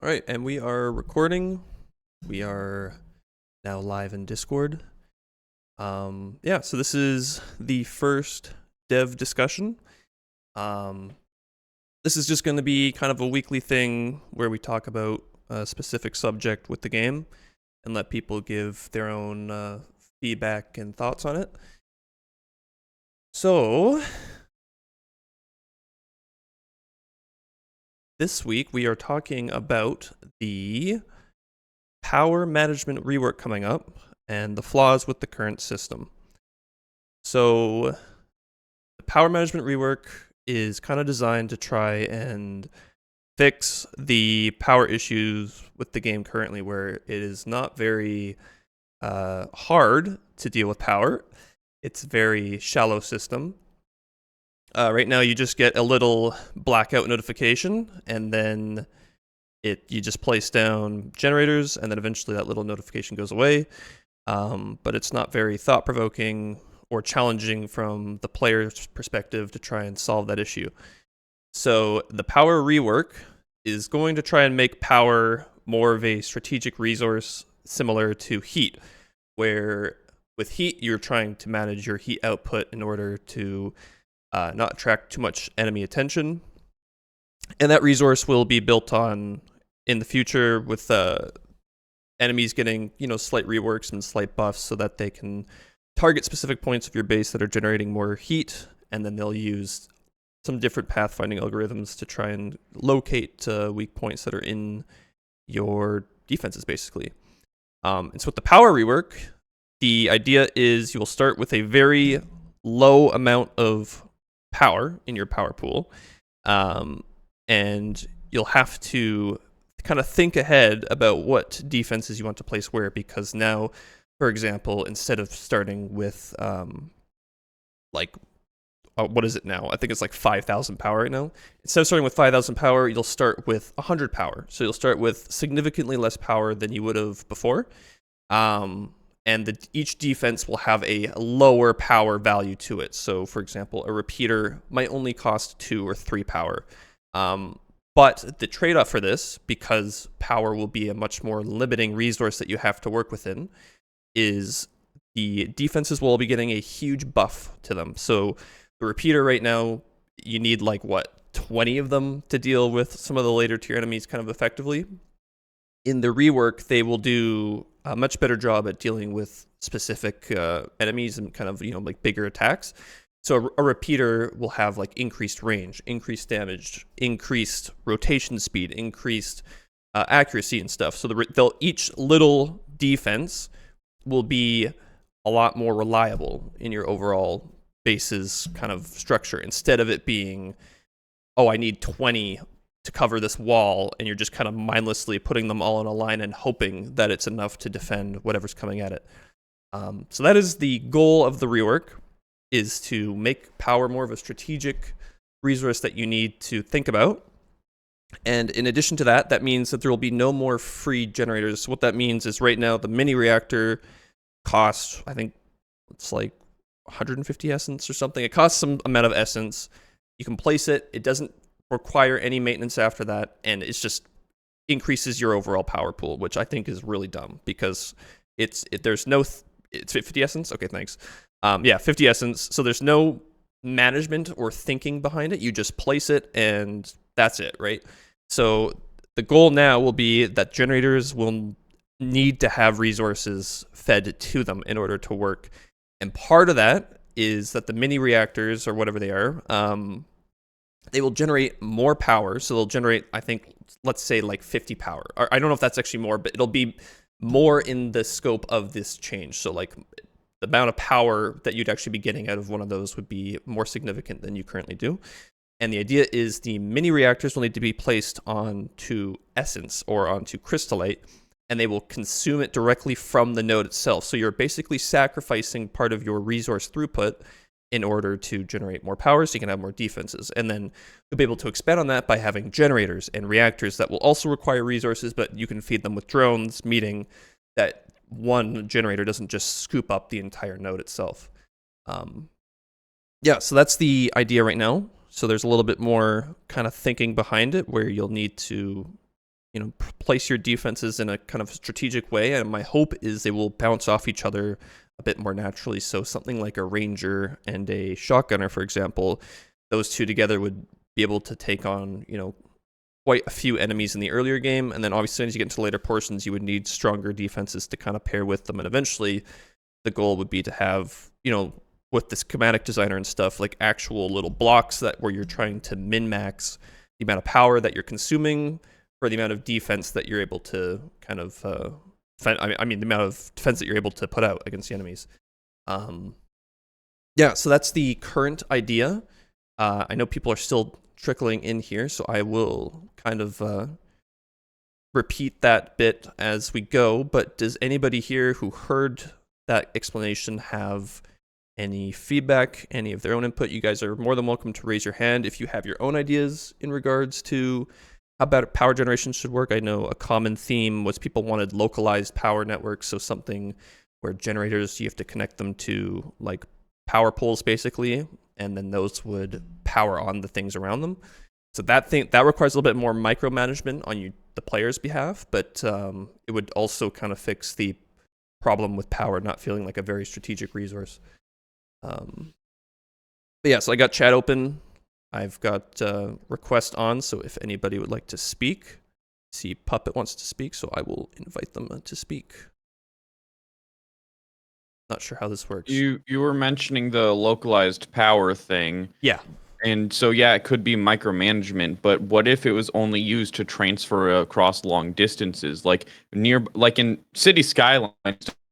All right, and we are recording. We are now live in Discord. So this is the first dev discussion. This is just going to be kind of a weekly thing where we talk about a specific subject with the game and let people give their own feedback and thoughts on it. So this week we are talking about the power management rework coming up and the flaws with the current system. So the power management rework is kind of designed to try and fix the power issues with the game currently, where it is not very hard to deal with power. It's a very shallow system. Right now you just get a little blackout notification, and then you just place down generators, and then eventually that little notification goes away. But it's not very thought-provoking or challenging from the player's perspective to try and solve that issue. So the power rework is going to try and make power more of a strategic resource similar to heat, where with heat you're trying to manage your heat output in order to not attract too much enemy attention. And that resource will be built on in the future with enemies getting, slight reworks and slight buffs so that they can target specific points of your base that are generating more heat, and then they'll use some different pathfinding algorithms to try and locate weak points that are in your defenses, basically. And so with the power rework, the idea is you will start with a very low amount of power in your power pool, and you'll have to kind of think ahead about what defenses you want to place where, because now, for example, instead of starting with what is it now? I think it's like 5,000 power right now. Instead of starting with 5,000 power, you'll start with 100 power. So you'll start with significantly less power than you would have before. And each defense will have a lower power value to it. So, for example, a repeater might only cost 2 or 3 power. But the trade-off for this, because power will be a much more limiting resource that you have to work within, is the defenses will be getting a huge buff to them. So the repeater right now, you need 20 of them to deal with some of the later tier enemies kind of effectively. In the rework, they will do a much better job at dealing with specific enemies and kind of, bigger attacks. So a repeater will have increased range, increased damage, increased rotation speed, increased accuracy and stuff. So each little defense will be a lot more reliable in your overall base's kind of structure, instead of it being, I need 20 to cover this wall, and you're just kind of mindlessly putting them all in a line and hoping that it's enough to defend whatever's coming at it. So that is the goal of the rework, is to make power more of a strategic resource that you need to think about. And in addition to that, that means that there will be no more free generators. So what that means is right now the mini reactor costs, I think it's 150 essence or something. It costs some amount of essence. You can place it. It doesn't require any maintenance after that, and it's just increases your overall power pool, which I think is really dumb, because it's 50 essence. Okay, thanks. 50 essence. So there's no management or thinking behind it. You just place it and that's it, right? So the goal now will be that generators will need to have resources fed to them in order to work. And part of that is that the mini reactors, or whatever they are, they will generate more power. So they'll generate, I think, let's say 50 power. Or I don't know if that's actually more, but it'll be more in the scope of this change. So the amount of power that you'd actually be getting out of one of those would be more significant than you currently do. And the idea is the mini reactors will need to be placed onto essence or onto crystallite, and they will consume it directly from the node itself. So you're basically sacrificing part of your resource throughput in order to generate more power so you can have more defenses. And then you'll be able to expand on that by having generators and reactors that will also require resources, but you can feed them with drones, meaning that one generator doesn't just scoop up the entire node itself. So that's the idea right now. So there's a little bit more kind of thinking behind it, where you'll need to place your defenses in a kind of strategic way, and my hope is they will bounce off each other a bit more naturally. So something like a ranger and a shotgunner, for example, those two together would be able to take on, quite a few enemies in the earlier game, and then obviously as you get into later portions, you would need stronger defenses to kind of pair with them, and eventually the goal would be to have, with the schematic designer and stuff, like actual little blocks where you're trying to min-max the amount of power that you're consuming for the amount of defense that you're able to kind of, the amount of defense that you're able to put out against the enemies. Yeah, so that's the current idea. I know people are still trickling in here, so I will kind of repeat that bit as we go, but does anybody here who heard that explanation have any feedback, any of their own input? You guys are more than welcome to raise your hand if you have your own ideas in regards to how power generation should work. I know a common theme was people wanted localized power networks, so something where generators, you have to connect them to like power poles basically, and then those would power on the things around them. So that requires a little bit more micromanagement on the player's behalf, but it would also kind of fix the problem with power not feeling like a very strategic resource. But yeah, so I got chat open. I've got request on, so if anybody would like to speak, see Puppet wants to speak, so I will invite them to speak. Not sure how this works. You were mentioning the localized power thing. Yeah. And so, yeah, it could be micromanagement, but what if it was only used to transfer across long distances? Like in city skylines,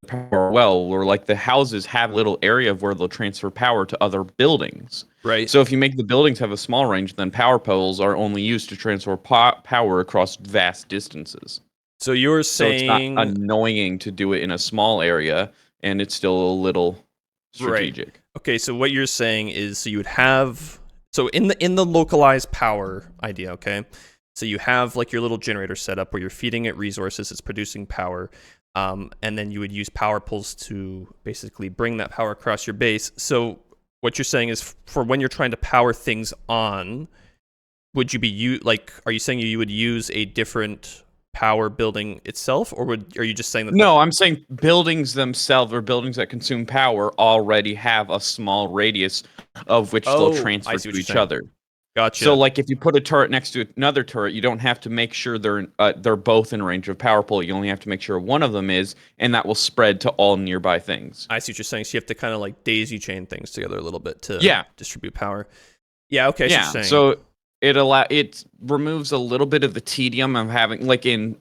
power or like the houses have a little area of where they'll transfer power to other buildings. Right. So if you make the buildings have a small range, then power poles are only used to transfer power across vast distances. So you're saying... So it's not annoying to do it in a small area, and it's still a little strategic. Right. Okay, so what you're saying is, so you would have... So in the localized power idea, okay? So you have like your little generator setup where you're feeding it resources, it's producing power, and then you would use power poles to basically bring that power across your base. So what you're saying is, for when you're trying to power things on, would you be are you saying you would use a different power building itself, or are you just saying that? No, I'm saying buildings themselves, or buildings that consume power, already have a small radius of which they'll transfer to each other. Gotcha. So, like, if you put a turret next to another turret, you don't have to make sure they're both in range of power pole. You only have to make sure one of them is, and that will spread to all nearby things. I see what you're saying. So you have to kind of like daisy chain things together a little bit to distribute power. Yeah. Okay. Yeah. So it removes a little bit of the tedium of having, like in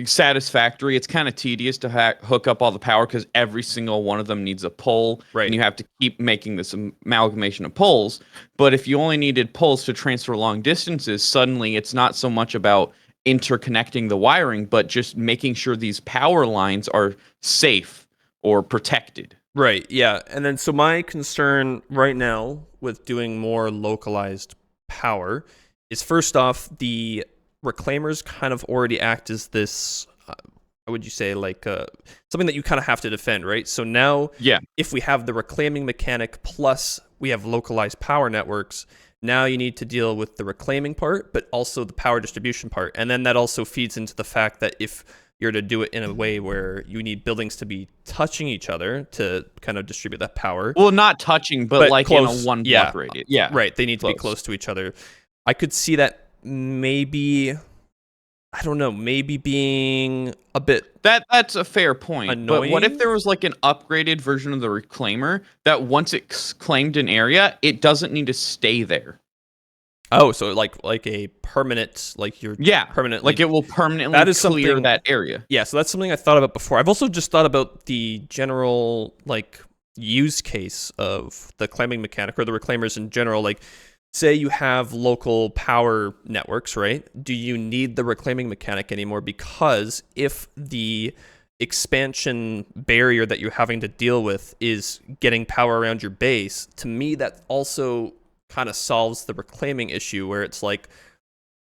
Satisfactory, it's kind of tedious to hook up all the power because every single one of them needs a pole, right? And you have to keep making this amalgamation of poles. But if you only needed poles to transfer long distances, suddenly it's not so much about interconnecting the wiring, but just making sure these power lines are safe or protected. Right. Yeah. And then so my concern right now with doing more localized power is, first off, the reclaimers kind of already act as this, how would you say, like something that you kind of have to defend, right? So now, if we have the reclaiming mechanic plus we have localized power networks, now you need to deal with the reclaiming part, but also the power distribution part. And then that also feeds into the fact that if you're to do it in a way where you need buildings to be touching each other to kind of distribute that power. Well, not touching, but like close, in a one block radius. Yeah. Right. They need to be close to each other. I could see that maybe, I don't know, maybe being a bit that's a fair point. Annoying. But what if there was like an upgraded version of the reclaimer that once it's claimed an area, it doesn't need to stay there? Oh, so like a permanent, like you're permanently, like it will permanently clear that area. Yeah, so that's something I thought about before. I've also just thought about the general like use case of the claiming mechanic or the reclaimers in general. Like, say you have local power networks, right? Do you need the reclaiming mechanic anymore? Because if the expansion barrier that you're having to deal with is getting power around your base, to me that also kind of solves the reclaiming issue, where it's like,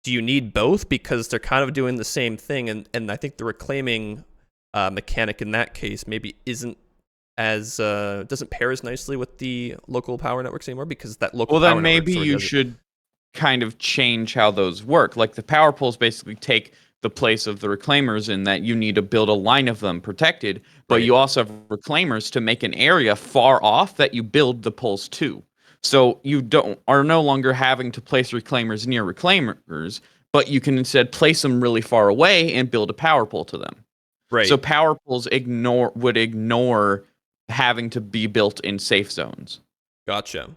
do you need both? Because they're kind of doing the same thing, and I think the reclaiming mechanic in that case maybe isn't as doesn't pair as nicely with the local power networks anymore, because that local power then maybe you should kind of change how those work. Like the power poles basically take the place of the reclaimers in that you need to build a line of them protected, but Right. you also have reclaimers to make an area far off that you build the poles to. So you are no longer having to place reclaimers near reclaimers, but you can instead place them really far away and build a power pole to them. So Right. power poles would ignore having to be built in safe zones. Gotcha.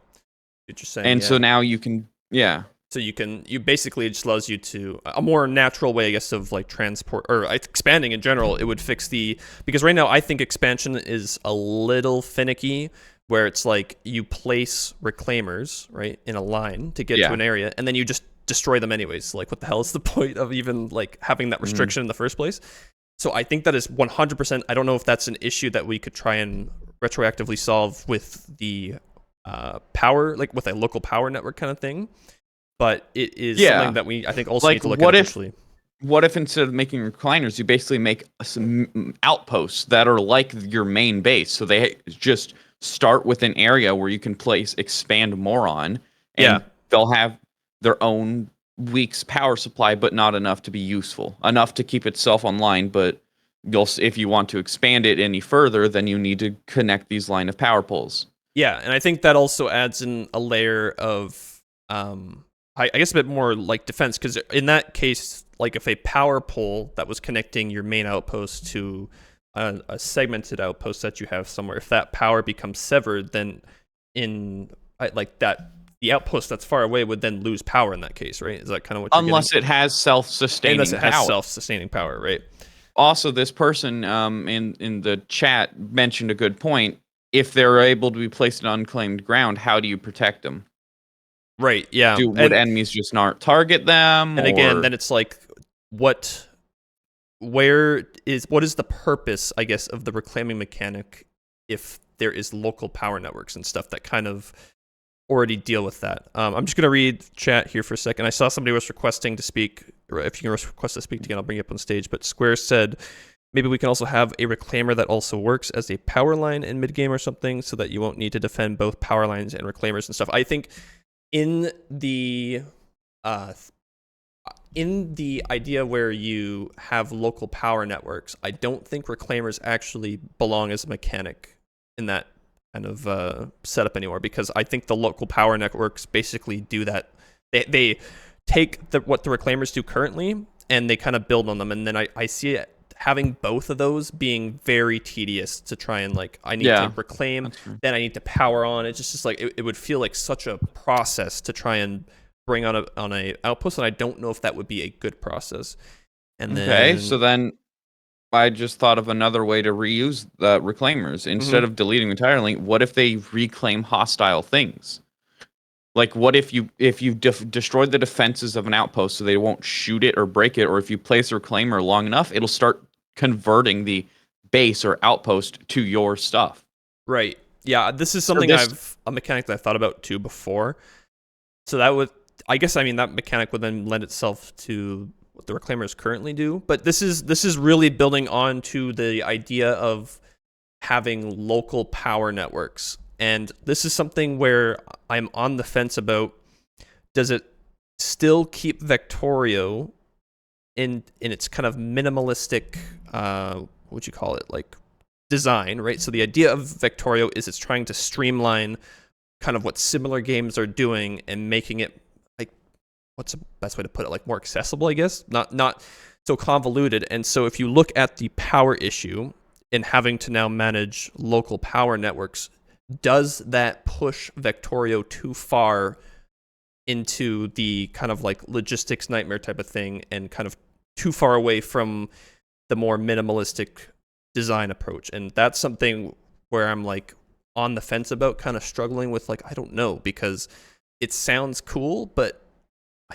What you're saying, And yeah. so now you can, yeah. So you basically, it just allows you to a more natural way, I guess, of like transport or expanding in general. It would fix because right now I think expansion is a little finicky, where it's like you place reclaimers right in a line to get to an area, and then you just destroy them anyways. Like, what the hell is the point of even like having that restriction in the first place? So I think that is 100%. I don't know if that's an issue that we could try and retroactively solve with the power, like with a local power network kind of thing. But it is something that I think also need to look at eventually. What if instead of making recliners, you basically make some outposts that are like your main base? So they just start with an area where you can expand more on, and they'll have their own week's power supply, but not enough to be useful. Enough to keep itself online, but if you want to expand it any further, then you need to connect these line of power poles. Yeah, and I think that also adds in a layer of I guess a bit more like defense, because in that case, like if a power pole that was connecting your main outpost to a segmented outpost that you have somewhere, if that power becomes severed, then the outpost that's far away would then lose power in that case, right? Is that kind of what you're Unless getting? It has self-sustaining Unless it has power. self-sustaining power, right? Also, this person in the chat mentioned a good point. If they're able to be placed on unclaimed ground, how do you protect them? Right, yeah. Would enemies just not target them? And again, then it's like, what is the purpose, I guess, of the reclaiming mechanic if there is local power networks and stuff that kind of already deal with that? I'm just going to read chat here for a second. I saw somebody was requesting to speak. If you can request to speak again, I'll bring you up on stage. But Square said, maybe we can also have a reclaimer that also works as a power line in mid-game or something, so that you won't need to defend both power lines and reclaimers and stuff. I think in the idea where you have local power networks, I don't think reclaimers actually belong as a mechanic in that kind of setup anymore, because I think the local power networks basically do that. They take what the reclaimers do currently and they kind of build on them, and then I see it having both of those being very tedious to try and like, I need to reclaim, then I need to power on. It's just like it would feel like such a process to try and bring on a outpost, and I don't know if that would be a good process. And then so then I just thought of another way to reuse the reclaimers. Instead of deleting entirely, what if they reclaim hostile things? Like, what if you destroyed the defenses of an outpost so they won't shoot it or break it, or if you place a reclaimer long enough, it'll start converting the base or outpost to your stuff. Right. Yeah, this is something a mechanic that I've thought about too before. So that would, I guess, I mean, that mechanic would then lend itself to what the reclaimers currently do. But this is really building on to the idea of having local power networks. And this is something where I'm on the fence about, does it still keep Vectorio in its kind of minimalistic, what'd you call it, like design, right? So the idea of Vectorio is it's trying to streamline kind of what similar games are doing and making it, like, what's the best way to put it, like more accessible, I guess, not so convoluted. And so if you look at the power issue and having to now manage local power networks, does that push Vectorio too far into the kind of like logistics nightmare type of thing, and kind of too far away from the more minimalistic design approach? And that's something where I'm like on the fence about, kind of struggling with, like, I don't know, because it sounds cool, but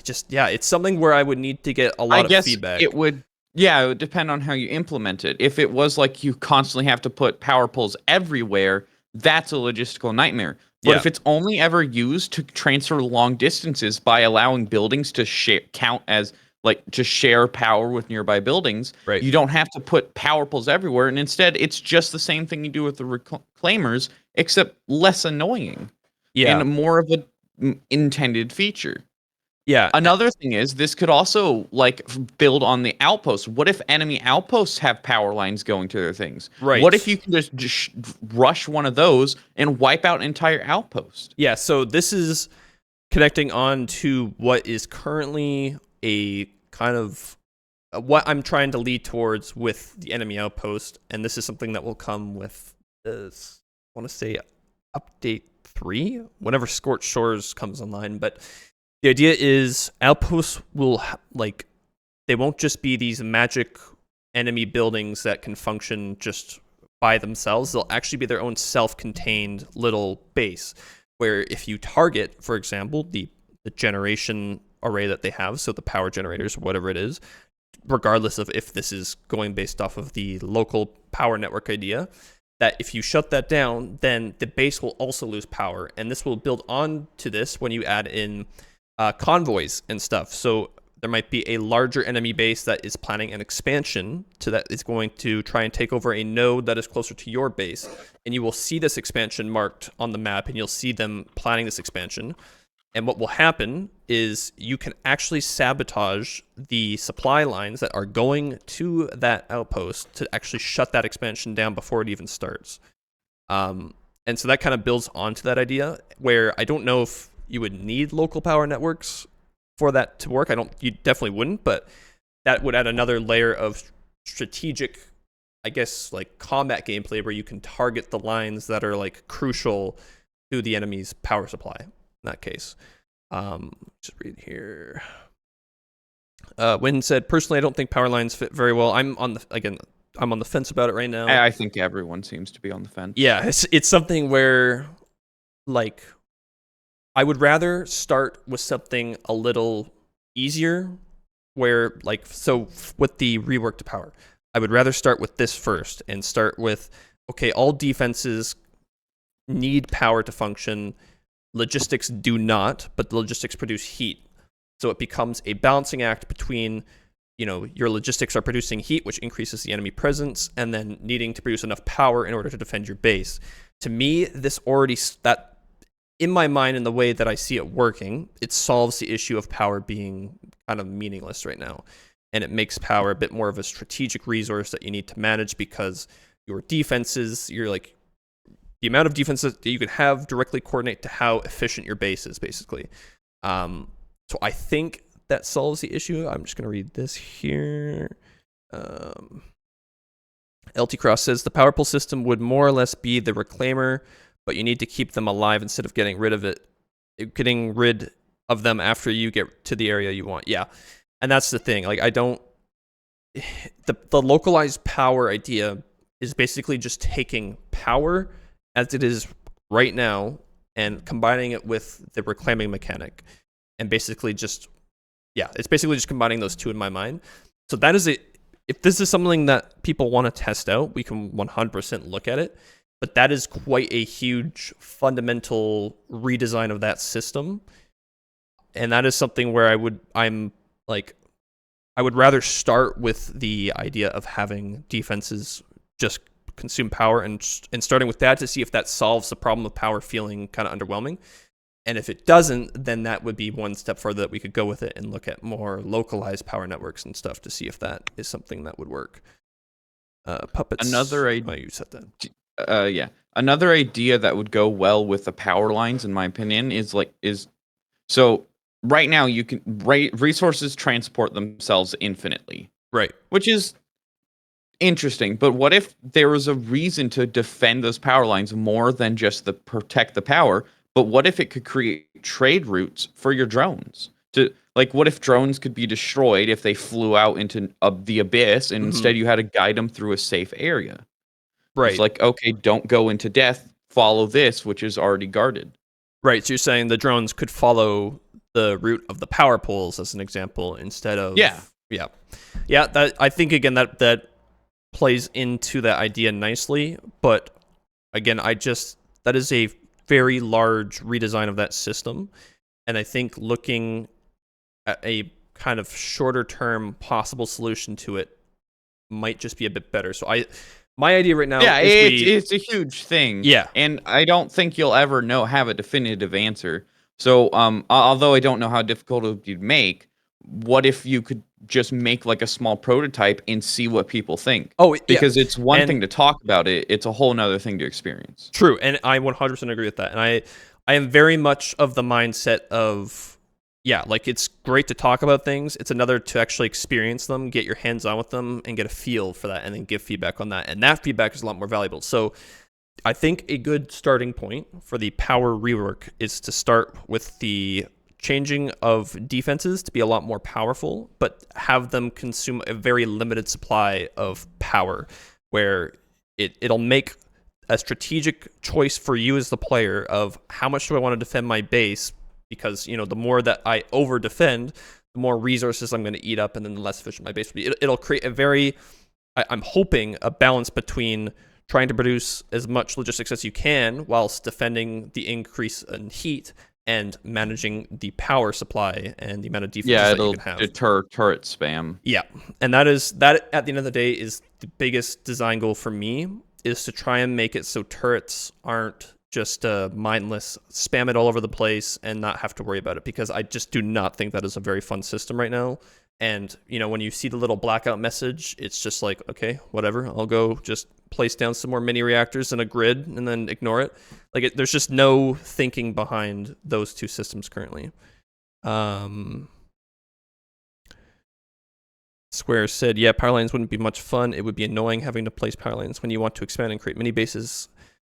it's something where I would need to get a lot of feedback. It would depend on how you implement it. If it was like you constantly have to put power poles everywhere, that's a logistical nightmare. But if it's only ever used to transfer long distances by allowing buildings to count as like to share power with nearby buildings, right, you don't have to put power poles everywhere, and instead it's just the same thing you do with the reclaimers, except less annoying and more of a intended feature. Yeah. Another thing is this could also like build on the outposts. What if enemy outposts have power lines going to their things? Right. What if you can just rush one of those and wipe out an entire outpost? Yeah, so this is connecting on to what is currently a kind of what I'm trying to lead towards with the enemy outpost, and this is something that will come with this, I want to say update 3, whenever Scorched Shores comes online, but the idea is outposts will they won't just be these magic enemy buildings that can function just by themselves. They'll actually be their own self-contained little base, where if you target, for example, the generation array that they have, so the power generators or whatever it is, regardless of if this is going based off of the local power network idea, that if you shut that down, then the base will also lose power. And this will build on to this when you add in convoys and stuff. So there might be a larger enemy base that is planning an expansion to that is going to try and take over a node that is closer to your base. And you will see this expansion marked on the map, and you'll see them planning this expansion. And what will happen is you can actually sabotage the supply lines that are going to that outpost to actually shut that expansion down before it even starts. And so that kind of builds onto that idea, where I don't know if you would need local power networks for that to work. You definitely wouldn't, but that would add another layer of strategic, I guess, like combat gameplay where you can target the lines that are like crucial to the enemy's power supply in that case. Just read here. Wynn said, personally, I don't think power lines fit very well. I'm on the fence about it right now. I think everyone seems to be on the fence. Yeah, it's something where, like, I would rather start with something a little easier, where, like, so with the rework to power, I would rather start with this first and start with, okay, all defenses need power to function. Logistics do not, but the logistics produce heat. So it becomes a balancing act between, your logistics are producing heat, which increases the enemy presence, and then needing to produce enough power in order to defend your base. To me, that in my mind, in the way that I see it working, it solves the issue of power being kind of meaningless right now. And it makes power a bit more of a strategic resource that you need to manage, because your defenses, the amount of defenses that you can have directly coordinate to how efficient your base is, basically. So I think that solves the issue. I'm just going to read this here. LT Cross says, the power pole system would more or less be the reclaimer, but you need to keep them alive instead of getting rid of them after you get to the area you want. Yeah. And that's the thing. Like, the localized power idea is basically just taking power as it is right now and combining it with the reclaiming mechanic, and basically it's basically just combining those two in my mind. So that is it. If this is something that people want to test out, we can 100% look at it, but that is quite a huge fundamental redesign of that system. And that is something where I would rather start with the idea of having defenses just consume power and starting with that to see if that solves the problem of power feeling kind of underwhelming. And if it doesn't, then that would be one step further that we could go with it and look at more localized power networks and stuff to see if that is something that would work. Puppets. You said that. Yeah. Another idea that would go well with the power lines, in my opinion, is so right now you can resources transport themselves infinitely. Right. Which is interesting, but what if there was a reason to defend those power lines more than just protect the power? But what if it could create trade routes for your drones? What if drones could be destroyed if they flew out into the abyss, and instead you had to guide them through a safe area? Right. It's like, okay, don't go into death. Follow this, which is already guarded. Right. So you're saying the drones could follow the route of the power poles, as an example, instead of yeah. That, I think, again, that plays into that idea nicely, but again, that is a very large redesign of that system, and I think looking at a kind of shorter term possible solution to it might just be a bit better. So my idea right now is it's a huge thing. Yeah. And I don't think you'll ever have a definitive answer. So, although I don't know how difficult it would be to make, what if you could just make like a small prototype and see what people think? Oh, yeah. Because it's one And thing to talk about it, it's a whole nother thing to experience. true, and I 100% agree with that. And I am very much of the mindset of, yeah, like it's great to talk about things. It's another to actually experience them, get your hands on with them, and get a feel for that, and then give feedback on that. And that feedback is a lot more valuable. So I think a good starting point for the power rework is to start with the changing of defenses to be a lot more powerful, but have them consume a very limited supply of power, where it'll make a strategic choice for you as the player of how much do I want to defend my base, because the more that I over defend, the more resources I'm going to eat up, and then the less efficient my base will be. It'll create a very, I'm hoping, a balance between trying to produce as much logistics as you can whilst defending the increase in heat and managing the power supply and the amount of defenses that you can have. Deter turret spam. Yeah, and that at the end of the day is the biggest design goal for me, is to try and make it so turrets aren't just mindless, spam it all over the place and not have to worry about it, because I just do not think that is a very fun system right now. And when you see the little blackout message, it's just like, okay, whatever, I'll go just place down some more mini reactors in a grid and then ignore it. Like there's just no thinking behind those two systems currently. Square said, yeah, power lines wouldn't be much fun. It would be annoying having to place power lines when you want to expand and create mini bases,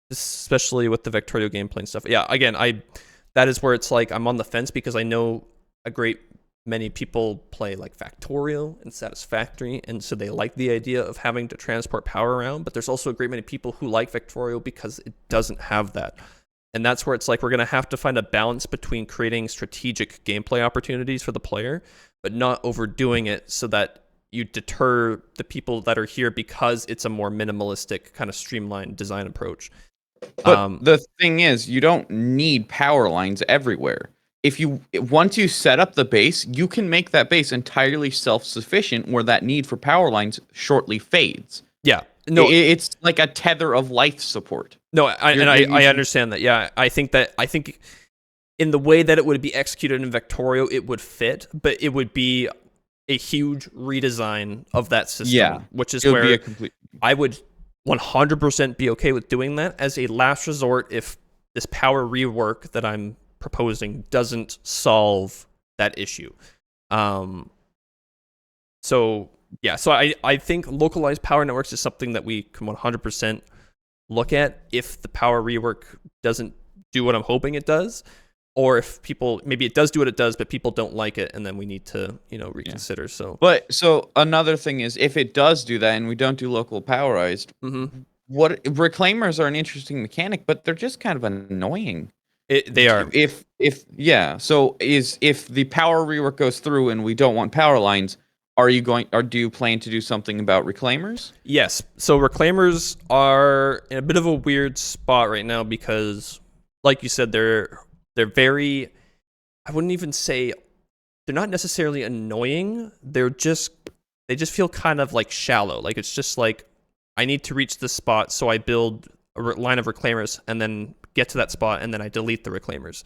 especially with the Vectorio gameplay and stuff. Yeah, again, that is where it's like I'm on the fence, because I know a great many people play like Factorio and Satisfactory, and so they like the idea of having to transport power around, but there's also a great many people who like Vectorio because it doesn't have that. And that's where it's like we're going to have to find a balance between creating strategic gameplay opportunities for the player, but not overdoing it so that you deter the people that are here, because it's a more minimalistic kind of streamlined design approach. But the thing is, you don't need power lines everywhere. Once you set up the base, you can make that base entirely self-sufficient, where that need for power lines shortly fades. Yeah. No, it's like a tether of life support. No, I understand that. Yeah, I think in the way that it would be executed in Vectorio, it would fit, but it would be a huge redesign of that system, which is where I would 100% be okay with doing that as a last resort if this power rework that I'm proposing doesn't solve that issue. So I think localized power networks is something that we can 100% look at if the power rework doesn't do what I'm hoping it does, or if maybe it does do what it does, but people don't like it, and then we need to reconsider. Yeah. So another thing is, if it does do that and we don't do local powerized, what reclaimers are an interesting mechanic, but they're just kind of annoying. They are. If the power rework goes through and we don't want power lines, do you plan to do something about reclaimers? Yes. So reclaimers are in a bit of a weird spot right now, because like you said, they're very, I wouldn't even say, they're not necessarily annoying. They just feel kind of like shallow. Like it's just like, I need to reach this spot, so I build a line of reclaimers and then get to that spot, and then I delete the reclaimers.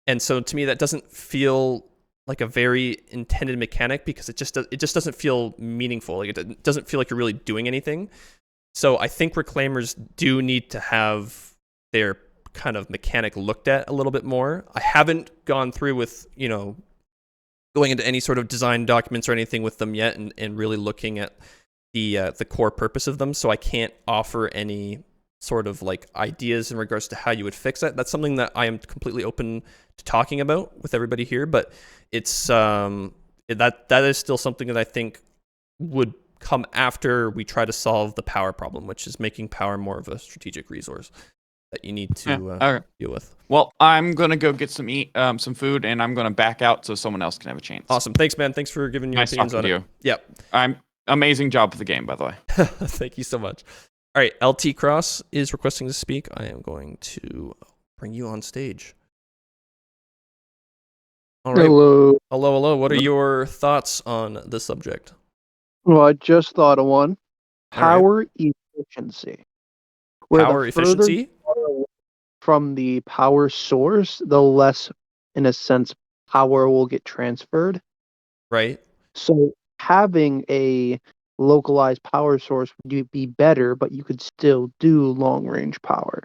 And so to me, that doesn't feel like a very intended mechanic, because it just doesn't feel meaningful. Like it doesn't feel like you're really doing anything. So I think reclaimers do need to have their kind of mechanic looked at a little bit more. I haven't gone through with going into any sort of design documents or anything with them yet, and really looking at the core purpose of them. So I can't offer any sort of like ideas in regards to how you would fix that. That's something that I am completely open to talking about with everybody here, but it's that is still something that I think would come after we try to solve the power problem, which is making power more of a strategic resource that you need to deal with. Well, I'm gonna go get some food, and I'm gonna back out so someone else can have a chance. Awesome, thanks, man. Thanks for giving your opinions on it. Yep. Amazing job with the game, by the way. Thank you so much. All right, LT Cross is requesting to speak. I am going to bring you on stage. All right. Hello. What are your thoughts on the subject? Well, I just thought of one. Power efficiency. Power efficiency? From the power source, the less in a sense, power will get transferred. Right. So having a localized power source would be better, but you could still do long range power.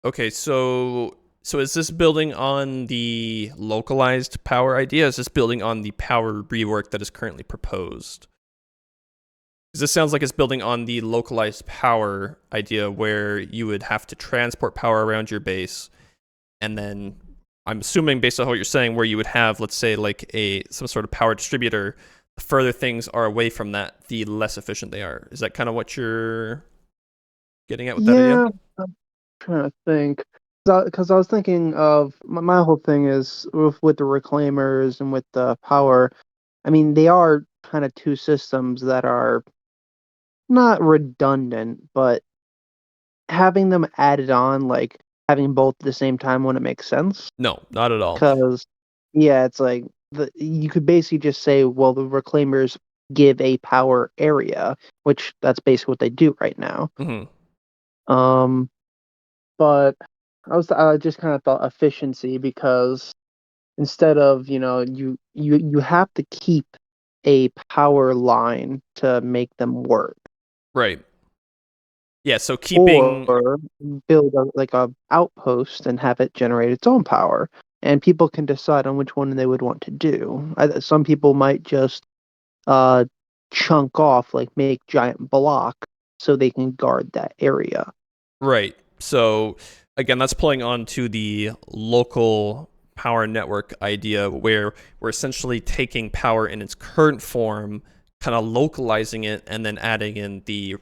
Okay, so is this building on the localized power idea? Is this building on the power rework that is currently proposed? Because this sounds like it's building on the localized power idea where you would have to transport power around your base, and then I'm assuming based on what you're saying, where you would have, let's say, like some sort of power distributor. The further things are away from that, the less efficient they are. Is that kind of what you're getting at with that idea? Yeah, I'm trying to think. Because I was thinking of my whole thing is with the reclaimers and with the power. I mean, they are kind of two systems that are not redundant, but having them added on, like having both at the same time wouldn't make sense. No, not at all. Because, yeah, it's like you could basically just say, well, the reclaimers give a power area, which that's basically what they do right now. Hmm. Um, but I just kind of thought efficiency because instead of you have to keep a power line to make them work, Right. Yeah, so keeping or build like a outpost and have it generate its own power, and people can decide on which one they would want to do. Some people might just uh chunk off, like make giant block so they can guard that area. right. So again, that's pulling on to the local power network idea where we're essentially taking power in its current form, kind of localizing it, and then adding in the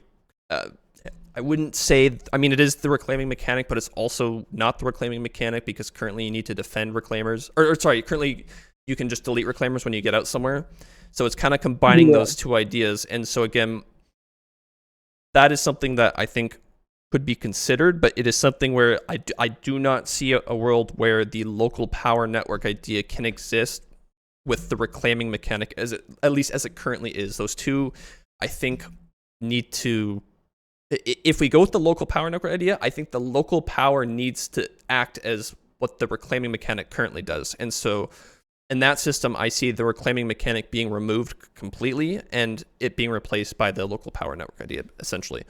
I wouldn't say, I mean, it is the reclaiming mechanic, but it's also not the reclaiming mechanic because currently you need to defend reclaimers. Or sorry, currently you can just delete reclaimers when you get out somewhere. So it's kind of combining those two ideas. And so again, that is something that I think could be considered, but it is something where I do not see a world where the local power network idea can exist with the reclaiming mechanic at least as it currently is. Those two, I think, need to. If we go with the local power network idea, I think the local power needs to act as what the reclaiming mechanic currently does. And so in that system, I see the reclaiming mechanic being removed completely and it being replaced by the local power network idea, essentially.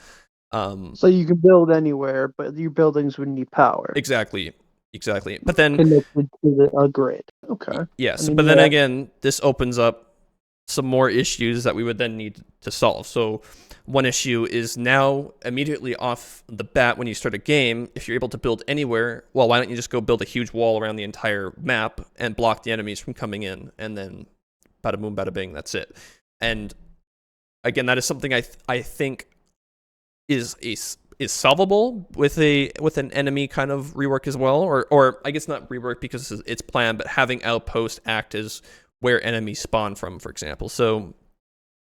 So you can build anywhere, but your buildings would need power Exactly. But then, connected to a grid. Okay. yes. I mean, But then yeah. again, this opens up some more issues that we would then need to solve. So one issue is now immediately off the bat when you start a game, if you're able to build anywhere, well, why don't you just go build a huge wall around the entire map and block the enemies from coming in, and then bada boom, bada bing, that's it. And again, that is something I think is solvable with an enemy kind of rework as well, or I guess not rework because it's planned, but having outpost act as where enemies spawn from, for example. So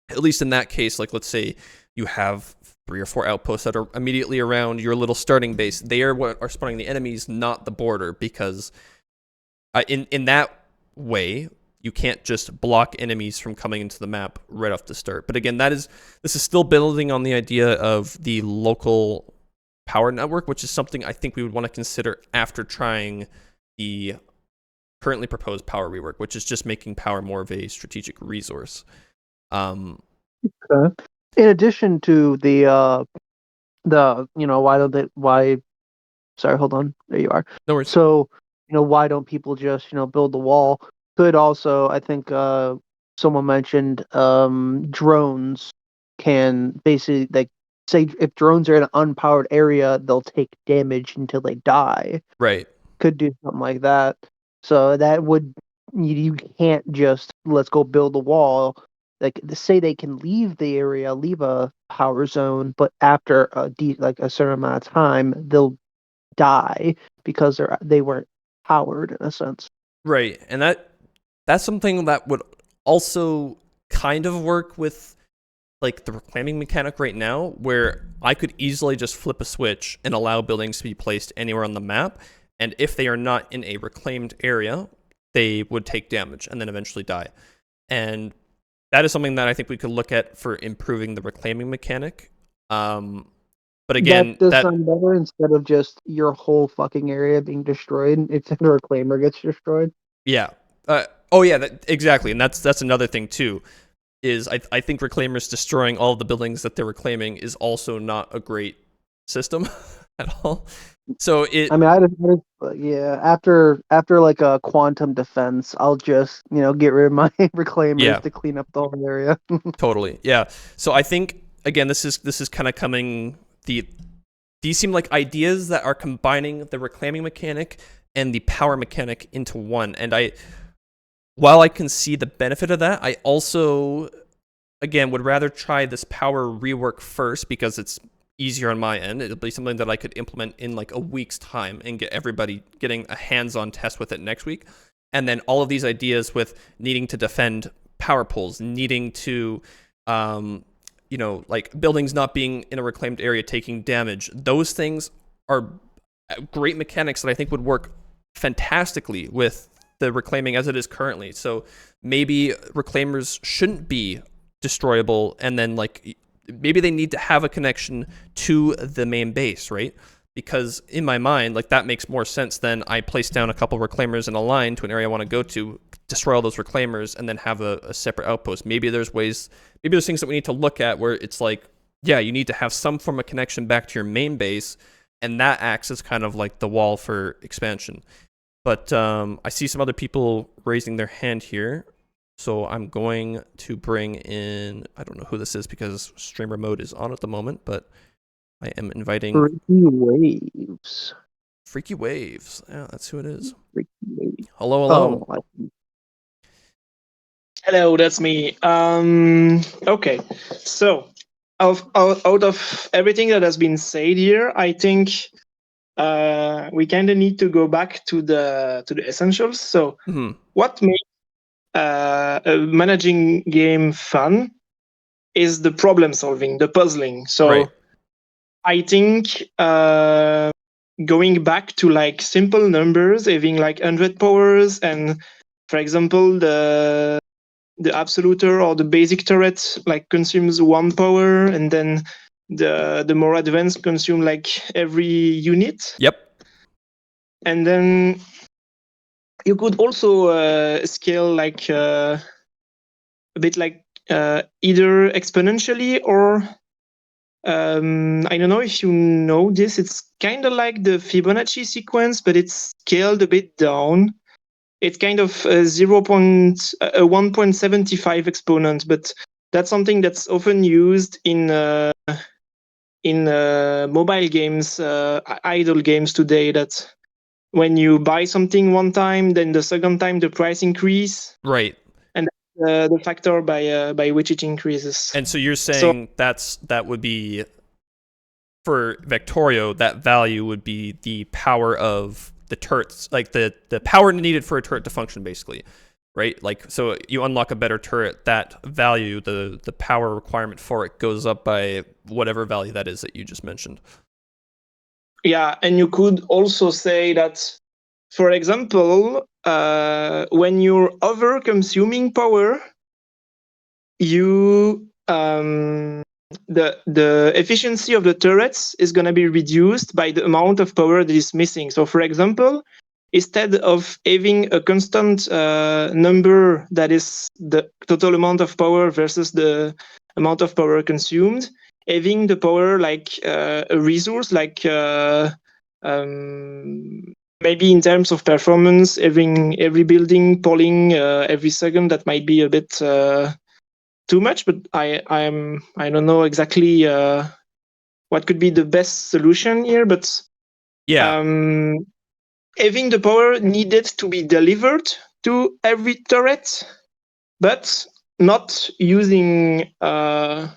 at least in that case, like let's say you have 3 or 4 outposts that are immediately around your little starting base. They are what are spawning the enemies, not the border, because in that way you can't just block enemies from coming into the map right off the start. But again, this is still building on the idea of the local power network, which is something I think we would want to consider after trying the currently proposed power rework, which is just making power more of a strategic resource. Okay. In addition to the why sorry, hold on. There you are. No worries. So, why don't people just, build the wall? Could also, I think someone mentioned drones can basically, like, say if drones are in an unpowered area, they'll take damage until they die. Right. Could do something like that. So that would you can't just let's go build a wall. Like say they can leave the area, leave a power zone, but after like a certain amount of time, they'll die because they weren't powered in a sense. Right. And that's something that would also kind of work with like the reclaiming mechanic right now, where I could easily just flip a switch and allow buildings to be placed anywhere on the map. And if they are not in a reclaimed area, they would take damage and then eventually die. And that is something that I think we could look at for improving the reclaiming mechanic. But again, that does sound better instead of just your whole fucking area being destroyed if the reclaimer gets destroyed. yeah. Oh yeah, exactly. And that's another thing too. Is I think reclaimers destroying all of the buildings that they're reclaiming is also not a great system at all. So I mean, yeah. After like a quantum defense, I'll just get rid of my reclaimers yeah, to clean up the whole area. totally. Yeah. So I think again, this is kind of coming these seem like ideas that are combining the reclaiming mechanic and the power mechanic into one. And while I can see the benefit of that, I also again would rather try this power rework first because it's easier on my end. It'll be something that I could implement in like a week's time and get everybody getting a hands-on test with it next week. And then all of these ideas with needing to defend power poles, needing to, like buildings not being in a reclaimed area taking damage. Those things are great mechanics that I think would work fantastically with the reclaiming as it is currently. So maybe reclaimers shouldn't be destroyable, and then like maybe they need to have a connection to the main base, right? Because in my mind, like that makes more sense than I place down a couple reclaimers in a line to an area I want to go to, destroy all those reclaimers, and then have a separate outpost. Maybe there's things that we need to look at where it's like, yeah, you need to have some form of connection back to your main base, and that acts as kind of like the wall for expansion. But I see some other people raising their hand here. So I'm going to bring in, I don't know who this is because streamer mode is on at the moment, but I am inviting Freaky Waves. Yeah, that's who it is. Freaky Waves. Hello. Hello, that's me. Okay, so out of everything that has been said here, I think we kind of need to go back to the essentials. So, what makes a managing game fun is the problem solving, the puzzling. So, right. I think going back to like simple numbers, having like 100 powers, and for example, the absoluter or the basic turret like consumes 1 power, and then the more advanced consume like every unit. Yep. And then you could also scale like a bit like either exponentially or I don't know if you know this. It's kind of like the Fibonacci sequence, but it's scaled a bit down. It's kind of a 1.75 exponent, but that's something that's often used in mobile games, idle games today. That when you buy something one time, then the second time the price increase. Right. And the factor by which it increases. And so you're saying that would be for Vectorio, that value would be the power of the turrets, like the power needed for a turret to function, basically, right? Like, so you unlock a better turret, that value, the power requirement for it goes up by whatever value that is that you just mentioned. Yeah, and you could also say that, for example, when you're over-consuming power, you the efficiency of the turrets is going to be reduced by the amount of power that is missing. So, for example, instead of having a constant number that is the total amount of power versus the amount of power consumed, having the power like a resource, like maybe in terms of performance, having every building polling every second, that might be a bit too much, but I don't know exactly what could be the best solution here. But yeah, having the power needed to be delivered to every turret, but not using not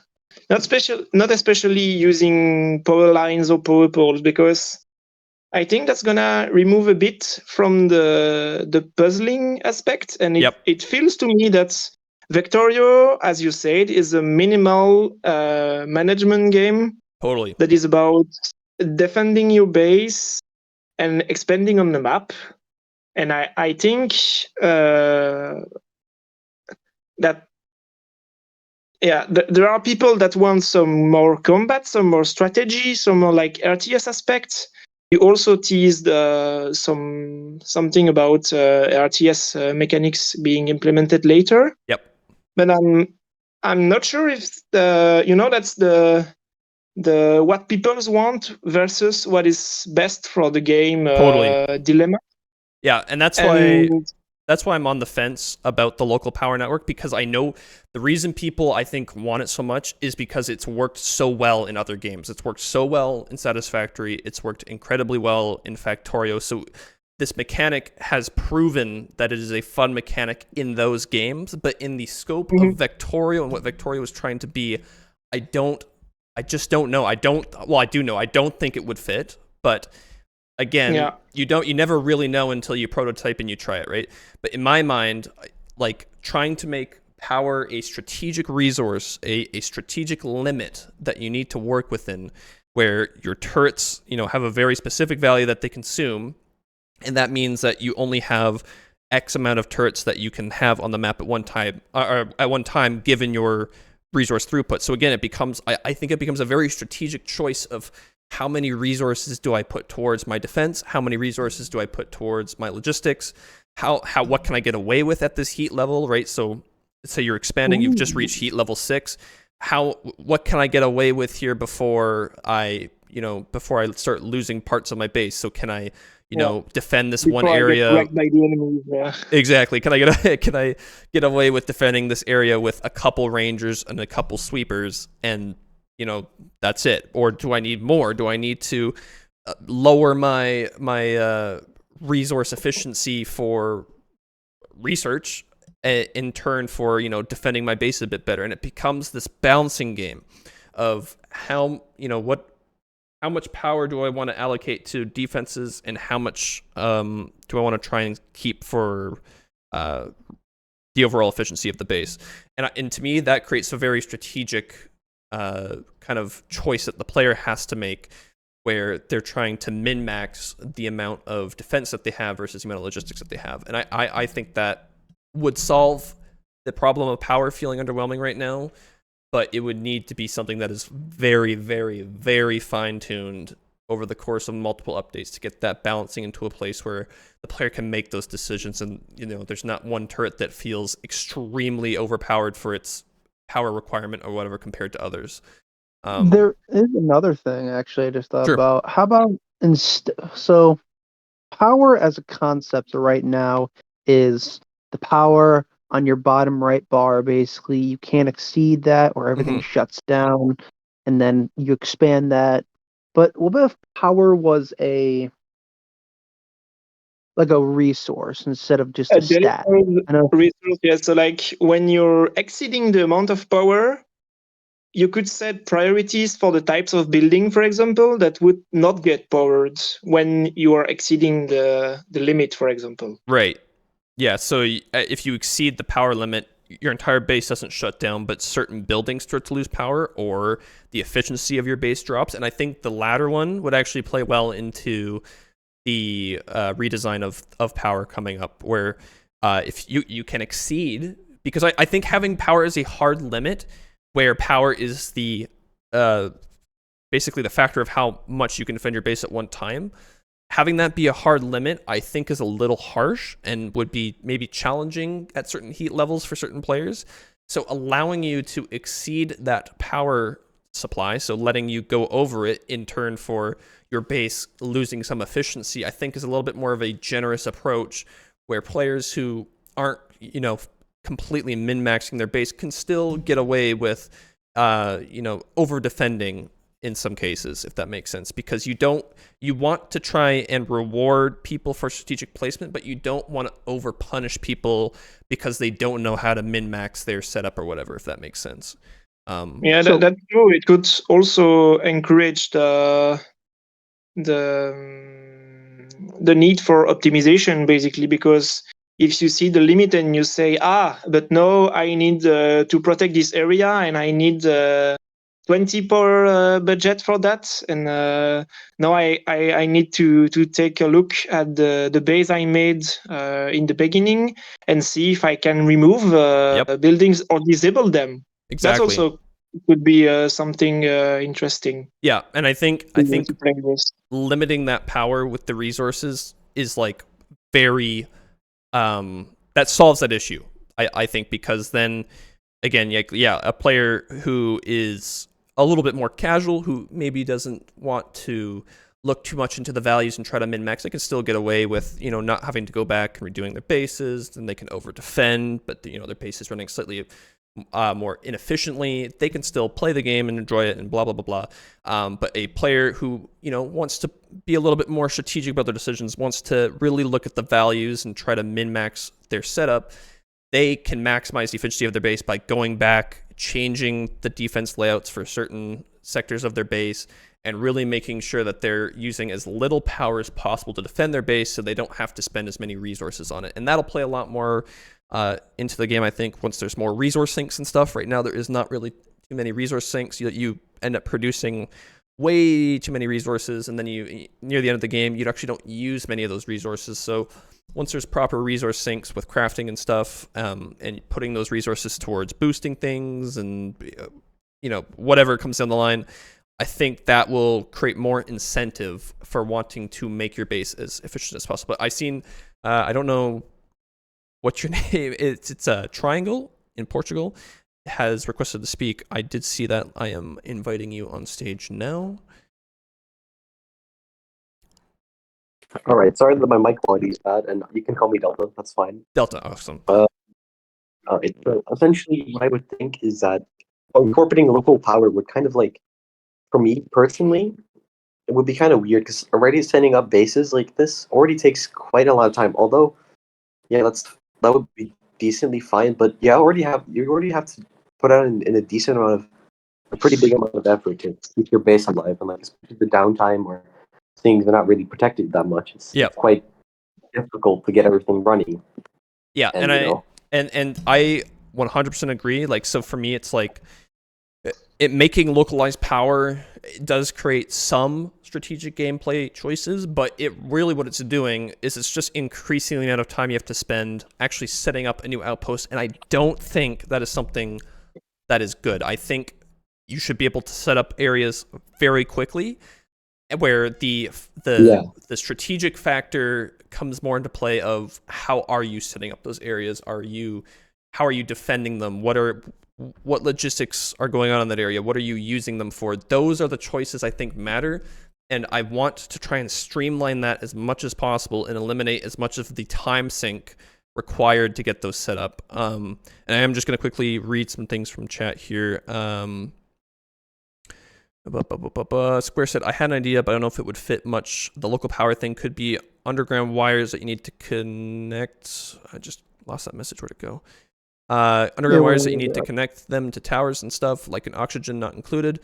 especially using power lines or power poles, because I think that's gonna remove a bit from the puzzling aspect, and it feels to me that Vectorio, as you said, is a minimal management game. Totally. That is about defending your base and expanding on the map. And I think that there are people that want some more combat, some more strategy, some more like RTS aspects. You also teased something about RTS mechanics being implemented later. Yep. But I'm not sure if that's the what people want versus what is best for the game Totally. dilemma. Yeah, and that's why I'm on the fence about the local power network, because I know the reason people, I think, want it so much is because it's worked so well in other games. It's worked so well in Satisfactory. It's worked incredibly well in Factorio. So this mechanic has proven that it is a fun mechanic in those games, but in the scope of Vectorio and what Vectorio was trying to be, I just don't know. I do know. I don't think it would fit, but again, you never really know until you prototype and you try it, right? But in my mind, like, trying to make power a strategic resource, a strategic limit that you need to work within, where your turrets, have a very specific value that they consume, and that means that you only have X amount of turrets that you can have on the map at one time, given your resource throughput. So again, I think it becomes a very strategic choice of how many resources do I put towards my defense? How many resources do I put towards my logistics? What can I get away with at this heat level, right? So let's say you're expanding, you've just reached heat level 6. What can I get away with here before I start losing parts of my base? So can I, defend this before one area? I get wrecked by the enemies, yeah. Exactly. Can I get away with defending this area with a couple rangers and a couple sweepers, and that's it? Or do I need more? Do I need to lower my resource efficiency for research in turn for defending my base a bit better? And it becomes this balancing game of how much power do I want to allocate to defenses, and how much do I want to try and keep for the overall efficiency of the base? And to me, that creates a very strategic kind of choice that the player has to make, where they're trying to min-max the amount of defense that they have versus the amount of logistics that they have. And I think that would solve the problem of power feeling underwhelming right now, but it would need to be something that is very, very, very fine-tuned over the course of multiple updates to get that balancing into a place where the player can make those decisions, and there's not one turret that feels extremely overpowered for its power requirement or whatever compared to others. There is another thing actually I just thought Sure. about. How about so power as a concept right now is the power on your bottom right bar. Basically, you can't exceed that or everything shuts down, and then you expand that. But what if power was a resource instead of just a stat? Resource, yeah. So like when you're exceeding the amount of power, you could set priorities for the types of building, for example, that would not get powered when you are exceeding the limit, for example. Right. Yeah, so if you exceed the power limit, your entire base doesn't shut down, but certain buildings start to lose power, or the efficiency of your base drops. And I think the latter one would actually play well into the redesign of power coming up, where if you can exceed, because I think having power as a hard limit, where power is the basically the factor of how much you can defend your base at one time, having that be a hard limit, I think, is a little harsh and would be maybe challenging at certain heat levels for certain players. So allowing you to exceed that power supply, so letting you go over it in turn for your base losing some efficiency, I think is a little bit more of a generous approach, where players who aren't, completely min-maxing their base can still get away with, over-defending in some cases, if that makes sense, because you want to try and reward people for strategic placement, but you don't want to over-punish people because they don't know how to min-max their setup or whatever, if that makes sense. That's true. It could also encourage the need for optimization, basically, because if you see the limit and you say, but no, I need to protect this area and I need 20 per budget for that, and now I need to take a look at the base I made in the beginning and see if I can remove buildings or disable them. Exactly. That also could be something interesting. Yeah, and I think to play with. limiting that power with the resources is like very that solves that issue. I think, because then again, yeah, a player who is a little bit more casual, who maybe doesn't want to look too much into the values and try to min-max, they can still get away with, not having to go back and redoing their bases. Then they can over-defend, but their base is running slightly more inefficiently. They can still play the game and enjoy it and blah, blah, blah, blah. But a player who, wants to be a little bit more strategic about their decisions, wants to really look at the values and try to min-max their setup, they can maximize the efficiency of their base by going back, changing the defense layouts for certain sectors of their base, and really making sure that they're using as little power as possible to defend their base so they don't have to spend as many resources on it. And that'll play a lot more into the game, I think, once there's more resource sinks and stuff. Right now, there is not really too many resource sinks. You end up producing way too many resources, and then near the end of the game, you actually don't use many of those resources. So once there's proper resource sinks with crafting and stuff, and putting those resources towards boosting things and whatever comes down the line, I think that will create more incentive for wanting to make your base as efficient as possible. I've seen, I don't know what's your name, it's a Triangle in Portugal, has requested to speak. I did see that. I am inviting you on stage now. All right, sorry that my mic quality is bad, and you can call me Delta, that's fine. Delta, awesome. Essentially, what I would think is that incorporating local power would kind of like, for me personally, it would be kind of weird because already setting up bases like this already takes quite a lot of time. Although, yeah, that would be decently fine. But yeah, you already have to put out in a pretty big amount of effort to keep your base alive, and like especially the downtime or things are not really protected that much. It's quite difficult to get everything running. Yeah, and I 100% agree. Like, so for me, it's like making localized power does create some strategic gameplay choices, but what it's doing is it's just increasing the amount of time you have to spend actually setting up a new outpost. And I don't think that is something that is good. I think you should be able to set up areas very quickly, where the strategic factor comes more into play of how are you setting up those areas? How are you defending them? What logistics are going on in that area? What are you using them for? Those are the choices I think matter. And I want to try and streamline that as much as possible and eliminate as much of the time sink required to get those set up. And I am just going to quickly read some things from chat here. Square said, I had an idea, but I don't know if it would fit much. The local power thing could be underground wires that you need to connect. I just lost that message. Where'd it go? Underground wires that you need to connect them to towers and stuff, like an oxygen not included.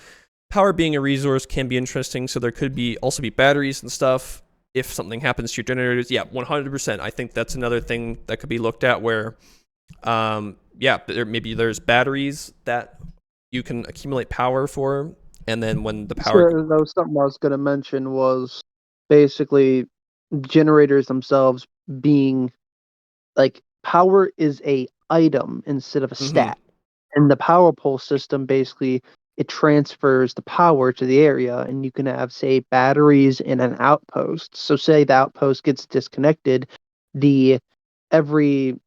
Power being a resource can be interesting, so there could also be batteries and stuff if something happens to your generators. Yeah, 100%. I think that's another thing that could be looked at where, maybe there's batteries that you can accumulate power for, and then when the power... Sure, that was something I was going to mention, was basically generators themselves being, like, power is a item instead of a stat. And the power pole system, basically, it transfers the power to the area, and you can have, say, batteries in an outpost. So say the outpost gets disconnected, every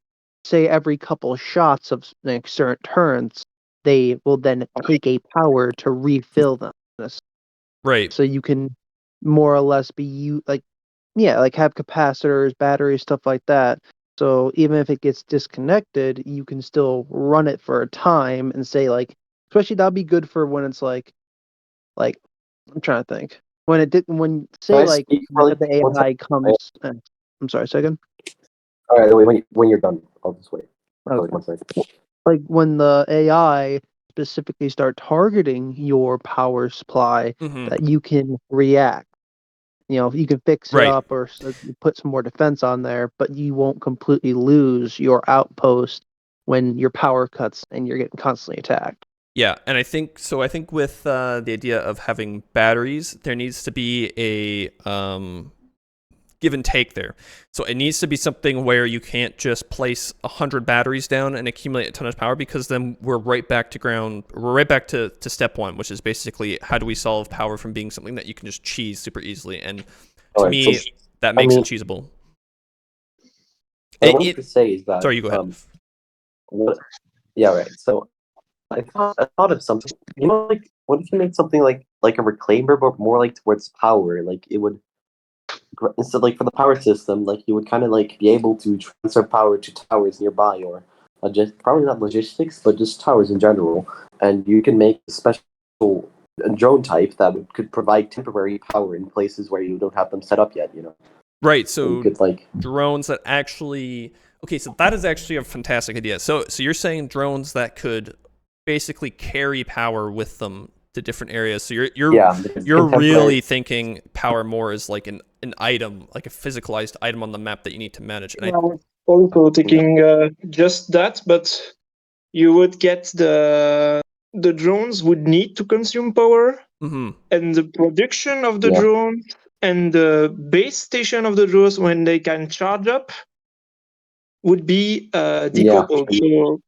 couple of shots of certain turns, they will then take a power to refill them. Right. So you can more or less have capacitors, batteries, stuff like that. So even if it gets disconnected, you can still run it for a time and say, like, especially that'd be good for when it's like I'm trying to think. When the AI comes. I'm sorry, second. All right, when you're done, I'll just wait. Okay. 1 second. Like when the AI specifically start targeting your power supply, that you can react. You can fix it up or put some more defense on there, but you won't completely lose your outpost when your power cuts and you're getting constantly attacked. Yeah, and I think with the idea of having batteries, there needs to be give and take there. So it needs to be something where you can't just place 100 batteries down and accumulate a ton of power, because then we're right back to step one, which is basically how do we solve power from being something that you can just cheese super easily. And to me, that makes it cheesable. What I wanted to say is that... Sorry, you go ahead. Yeah, right. So I thought of something. You know, like, what if you made something like a reclaimer, but more like towards power? Like, it would, instead, like, for the power system, like, you would kind of like be able to transfer power to towers nearby, or just probably not logistics, but just towers in general. And you can make a special drone type that could provide temporary power in places where you don't have them set up yet. You know. Right. So you could, like, drones that actually. Okay, so that is actually a fantastic idea. So you're saying drones that could basically carry power with them to different areas. So you're really thinking power more as like an item, like a physicalized item on the map that you need to manage. And I was also thinking just that, but you would get the drones would need to consume power, and the production of the drones and the base station of the drones when they can charge up would be decoupled. So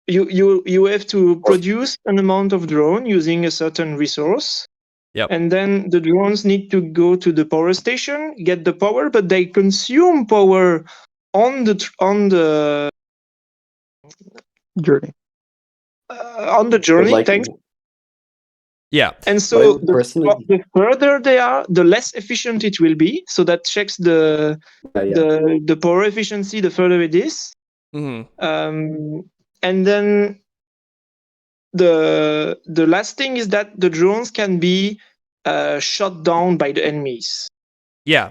you have to produce an amount of drone using a certain resource. Yep. And then the drones need to go to the power station, get the power, but they consume power on the journey. On the journey, like, thanks. Yeah. And so the further they are, the less efficient it will be. So that checks the power efficiency the further it is. And then the last thing is that the drones can be shot down by the enemies. Yeah.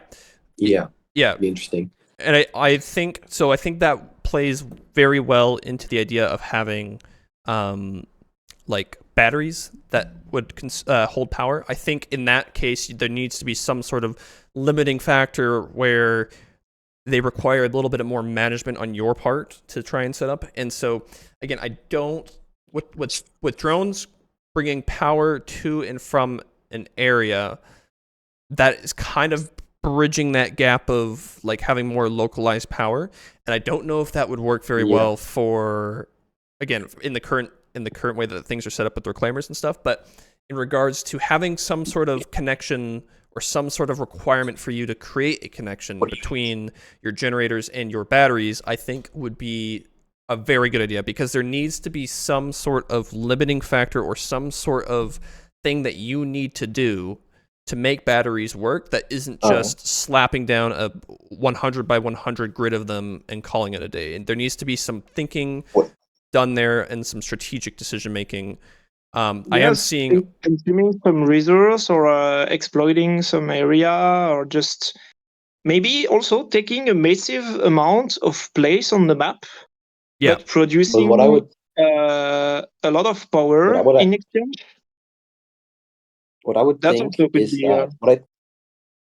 Be interesting. And I think so. I think that plays very well into the idea of having like batteries that would hold power. I think in that case there needs to be some sort of limiting factor where they require a little bit more management on your part to try and set up. And so again, I don't with drones bringing power to and from an area, that is kind of bridging that gap of like having more localized power. And I don't know if that would work very well for, again, in the current way that things are set up with reclaimers and stuff. But in regards to having some sort of connection or some sort of requirement for you to create a connection between your generators and your batteries, I think would be a very good idea, because there needs to be some sort of limiting factor or some sort of thing that you need to do to make batteries work that isn't just slapping down a 100 by 100 grid of them and calling it a day. And there needs to be some thinking done there and some strategic decision making. I am seeing consuming some resource or exploiting some area, or just maybe also taking a massive amount of place on the map, but producing a lot of power in exchange. What I would think is that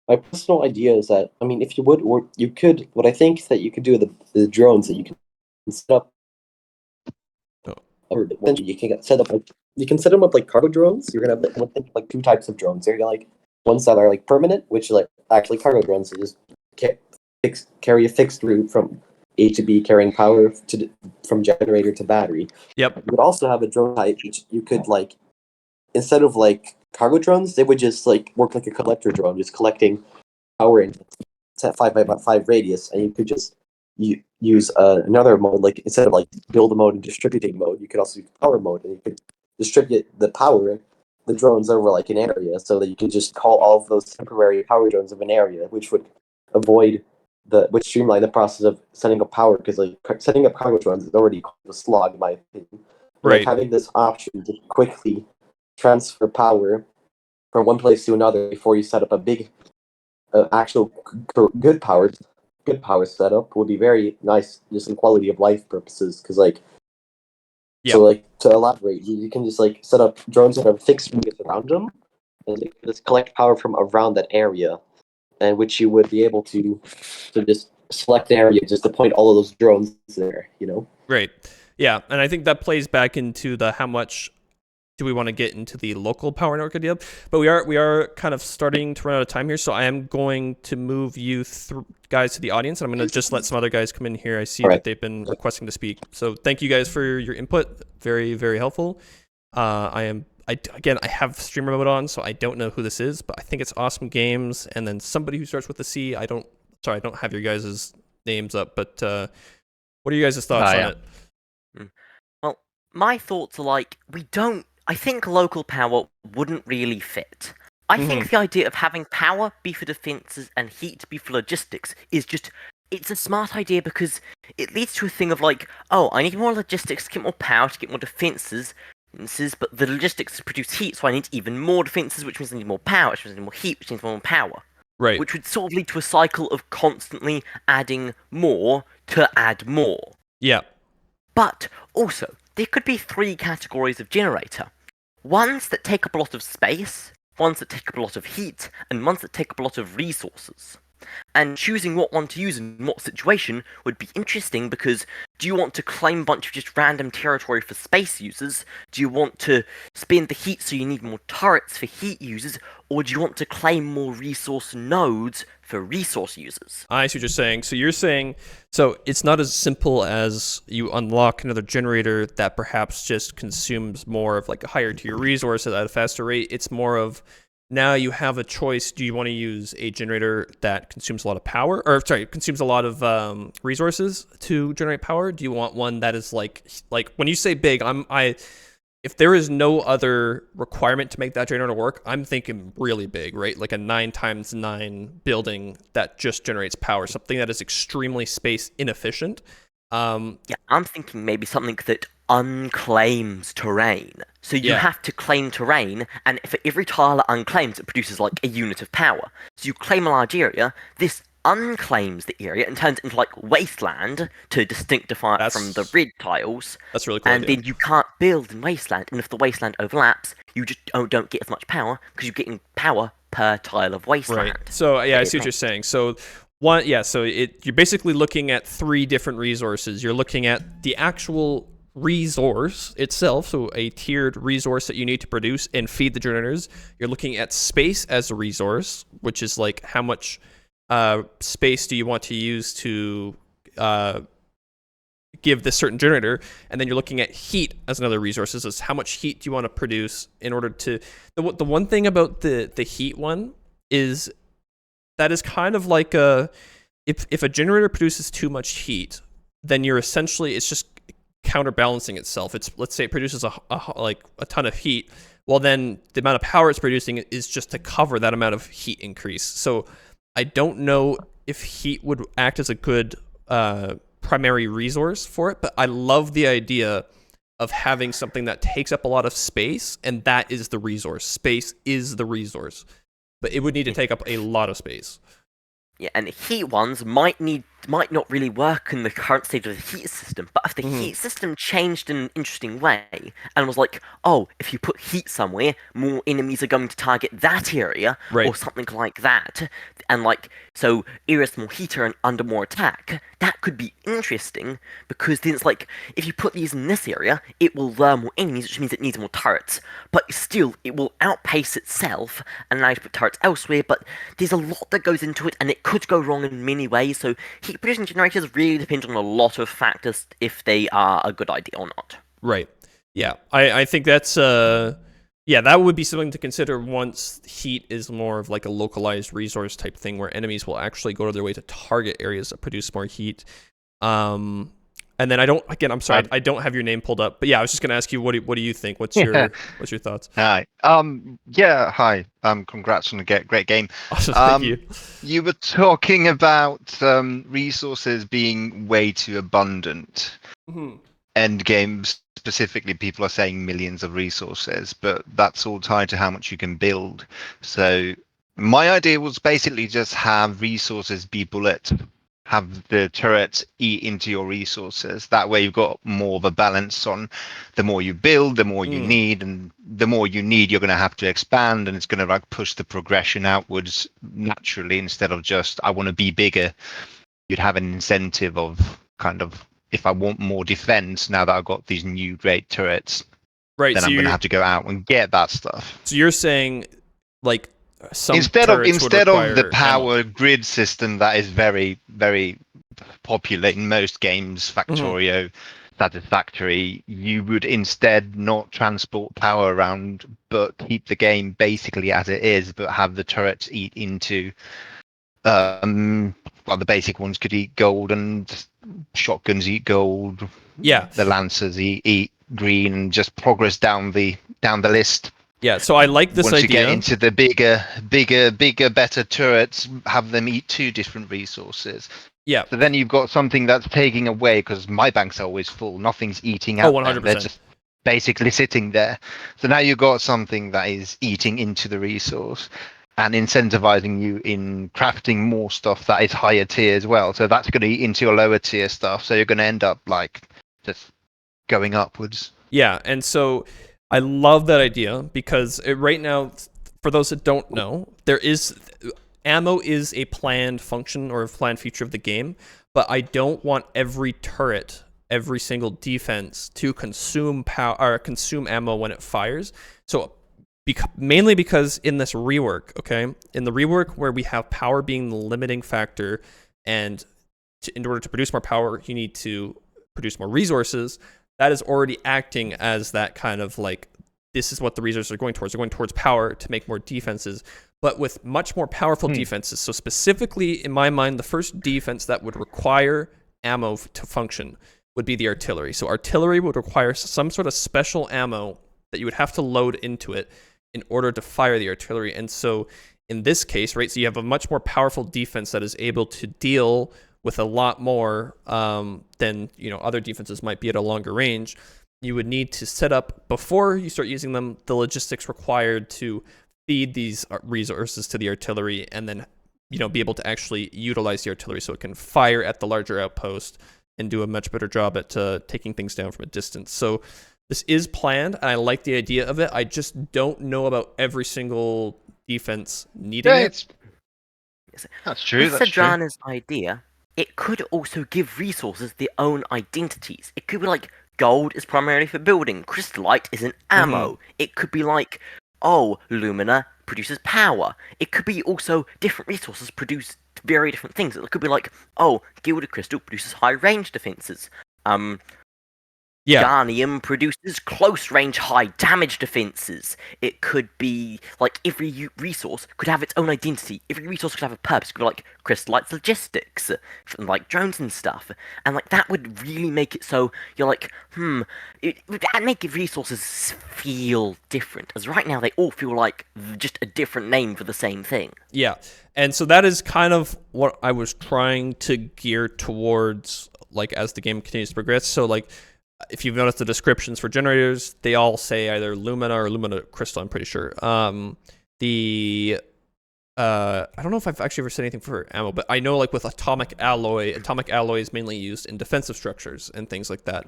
my personal idea is that, I mean, if you would, or you could, what I think that you could do with the drones that you can set up, or you can set up you can set them up like cargo drones. You're gonna have like two types of drones. You're gonna like ones that are like permanent, which are like actually cargo drones that just carry a fixed route from A to B, carrying power from generator to battery. Yep. You would also have a drone type which you could like, instead of like cargo drones, they would just like work like a collector drone, just collecting power in 5 by 5 radius, and you could just use another mode, like instead of like build mode and distributing mode, you could also use power mode, and you could distribute the drones over like an area, so that you could just call all of those temporary power drones of an area, which would which streamline the process of setting up power, because like setting up cargo drones is already a slog in my opinion. Right. Like having this option to quickly transfer power from one place to another before you set up a big actual good power setup would be very nice, just in quality of life purposes, because like so like to elaborate, you can just like set up drones that have fixed radius around them, and they just collect power from around that area, and which you would be able to just select the area just to point all of those drones there, you know. Right. Yeah, and I think that plays back into the how much do we want to get into the local power network idea? But we are kind of starting to run out of time here, so I am going to move you guys to the audience, and I'm going to just let some other guys come in here. I see that they've been requesting to speak. So thank you guys for your input. Very, very helpful. I have streamer mode on, so I don't know who this is, but I think it's Awesome Games, and then somebody who starts with a C. I don't have your guys' names up, but what are you guys' thoughts on it? Well, my thoughts are like, I think local power wouldn't really fit. I think the idea of having power be for defenses and heat be for logistics is it's a smart idea because it leads to a thing of like, oh, I need more logistics to get more power, to get more defenses, but the logistics produce heat, so I need even more defenses, which means I need more power, which means I need more heat, which means more power. Right. Which would sort of lead to a cycle of constantly adding more to add more. Yeah. But also, there could be 3 categories of generator. Ones that take up a lot of space, ones that take up a lot of heat, and ones that take up a lot of resources. And choosing what one to use in what situation would be interesting because do you want to claim a bunch of just random territory for space users? Do you want to spend the heat so you need more turrets for heat users? Or do you want to claim more resource nodes for resource users? I see what you're saying. So you're saying, so it's not as simple as you unlock another generator that perhaps just consumes more of like a higher tier resource at a faster rate. It's more of now you have a choice. Do you want to use a generator that consumes a lot of power, or sorry, consumes a lot of resources to generate power? Do you want one that is like when you say big, if there is no other requirement to make that generator work, I'm thinking really big, right? Like a 9x9 building that just generates power, something that is extremely space inefficient. Yeah, I'm thinking maybe something that unclaims terrain. So you have to claim terrain, and for every tile that unclaims, it produces like a unit of power. So you claim a large area, this unclaims the area and turns it into like wasteland to distinctify it from the red tiles. That's really cool. And then you can't build in wasteland, and if the wasteland overlaps, you just don't get as much power because you're getting power per tile of wasteland. Right. So yeah, I see what you're saying. So you're basically looking at 3 different resources. You're looking at the actual resource itself, so a tiered resource that you need to produce and feed the generators. You're looking at space as a resource, which is like how much space do you want to use to give this certain generator, and then you're looking at heat as another resource. This is how much heat do you want to produce in order to. The one thing about the heat one is that is kind of like if a generator produces too much heat, then it's just counterbalancing itself. Let's say it produces a ton of heat. Well, then the amount of power it's producing is just to cover that amount of heat increase. So I don't know if heat would act as a good primary resource for it, but I love the idea of having something that takes up a lot of space, and that is the resource. Space is the resource, but it would need to take up a lot of space. Yeah, and heat ones might not really work in the current state of the heat system, but if the heat system changed in an interesting way and was like, oh, if you put heat somewhere, more enemies are going to target that area, or something like that, and like, so areas more heater and under more attack, that could be interesting, because then it's like, if you put these in this area, it will lure more enemies, which means it needs more turrets, but still, it will outpace itself, and allow you to put turrets elsewhere, but there's a lot that goes into it, and it could go wrong in many ways, so heat producing generators really depend on a lot of factors if they are a good idea or not. Right. Yeah. I think that's that would be something to consider once heat is more of like a localized resource type thing where enemies will actually go to their way to target areas that produce more heat. And then I don't have your name pulled up, but yeah, I was just going to ask you, what do you think? What's your thoughts? Hi. Hi. Congrats on a great game. Awesome, thank you. You were talking about resources being way too abundant. End game specifically, people are saying millions of resources, but that's all tied to how much you can build. So my idea was basically just have resources be bullet. Have the turrets eat into your resources. That way you've got more of a balance on the more you build, the more you need, and the more you need, you're going to have to expand, and it's going to like push the progression outwards naturally instead of just, I want to be bigger. You'd have an incentive of kind of, if I want more defense, now that I've got these new great turrets, Right. then So I'm going you're, to have to go out and get that stuff. so you're saying like some Instead of turrets would the require power ammo. grid system that is very, very popular in most games, Factorio, Satisfactory, you would instead not transport power around, but keep the game basically as it is, but have the turrets eat into. Well, the basic ones could eat gold, and shotguns eat gold. Yeah. The lancers eat green, and just progress down the list. Yeah, so I like this Once idea. you get into the bigger, better turrets, have them eat 2 different resources. Yeah. So then you've got something that's taking away, because my banks are always full. Nothing's eating out. 100%. They're just basically sitting there. So now you've got something that is eating into the resource and incentivizing you in crafting more stuff that is higher tier as well. So that's going to eat into your lower tier stuff. So you're going to end up like just going upwards. Yeah, and so I love that idea because right now, for those that don't know, ammo is a planned function or a planned feature of the game, but I don't want every turret, every single defense to consume power or consume ammo when it fires. So mainly because in this rework, okay, in the rework where we have power being the limiting factor, and in order to produce more power, you need to produce more resources. That is already acting as that kind of like, this is what the resources are going towards. They're going towards power to make more defenses, but with much more powerful defenses. So specifically, in my mind, the first defense that would require ammo to function would be the artillery. So artillery would require some sort of special ammo that you would have to load into it in order to fire the artillery. And so in this case, right, so you have a much more powerful defense that is able to deal with a lot more than other defenses might be at a longer range. You would need to set up, before you start using them, the logistics required to feed these resources to the artillery, and then be able to actually utilize the artillery so it can fire at the larger outpost and do a much better job at taking things down from a distance. So this is planned, and I like the idea of it. I just don't know about every single defense needing it. That's true. With Sedrana's idea, it could also give resources their own identities. It could be like, gold is primarily for building, crystallite isn't ammo. It could be like, Lumina produces power. It could be also different resources produce very different things. It could be like, gilded crystal produces high range defenses. Garnium produces close range, high damage defenses. It could be like every resource could have its own identity. Every resource could have a purpose. It could be like crystallite's logistics, like drones and stuff. And like that would really make it so you're like, it would make resources feel different. As right now they all feel like just a different name for the same thing. Yeah, and so that is kind of what I was trying to gear towards, like as the game continues to progress. So like, if you've noticed the descriptions for generators, they all say either Lumina or Lumina Crystal, I'm pretty sure. I don't know if I've actually ever said anything for ammo, but I know like with atomic alloy is mainly used in defensive structures and things like that.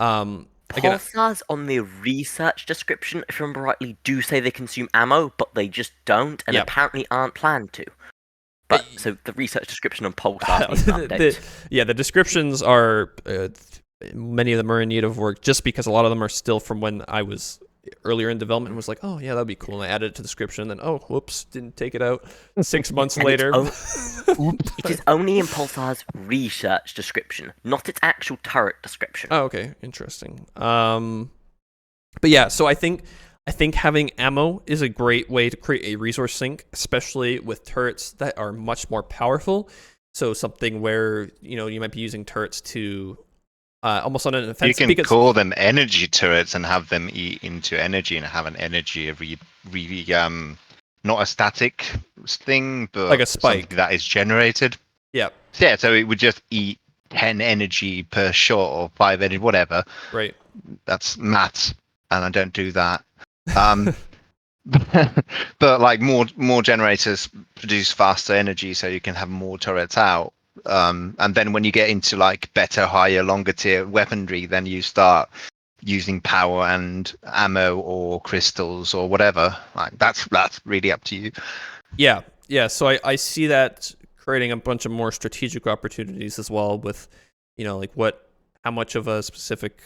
Pulsars on the research description, if I remember rightly, do say they consume ammo, but they just don't, and apparently aren't planned to. But so the research description on pulsars needs an update. The descriptions are... many of them are in need of work, just because a lot of them are still from when I was earlier in development and was like, oh yeah, that'd be cool, and I added it to the description, and then whoops, didn't take it out 6 months later. It is only in Pulsar's research description, not its actual turret description. Oh, okay, interesting. But yeah, so I think having ammo is a great way to create a resource sink, especially with turrets that are much more powerful. So something where you might be using turrets to almost on an offensive. You can call them energy turrets and have them eat into energy and have an energy not a static thing, but like a spike that is generated. Yeah. Yeah, so it would just eat 10 energy per shot or 5 energy, whatever. Right. That's maths, and I don't do that. But like more generators produce faster energy, so you can have more turrets out. And then when you get into like better, higher, longer tier weaponry, then you start using power and ammo or crystals or whatever. Like that's really up to you. Yeah. So I see that creating a bunch of more strategic opportunities as well with, like how much of a specific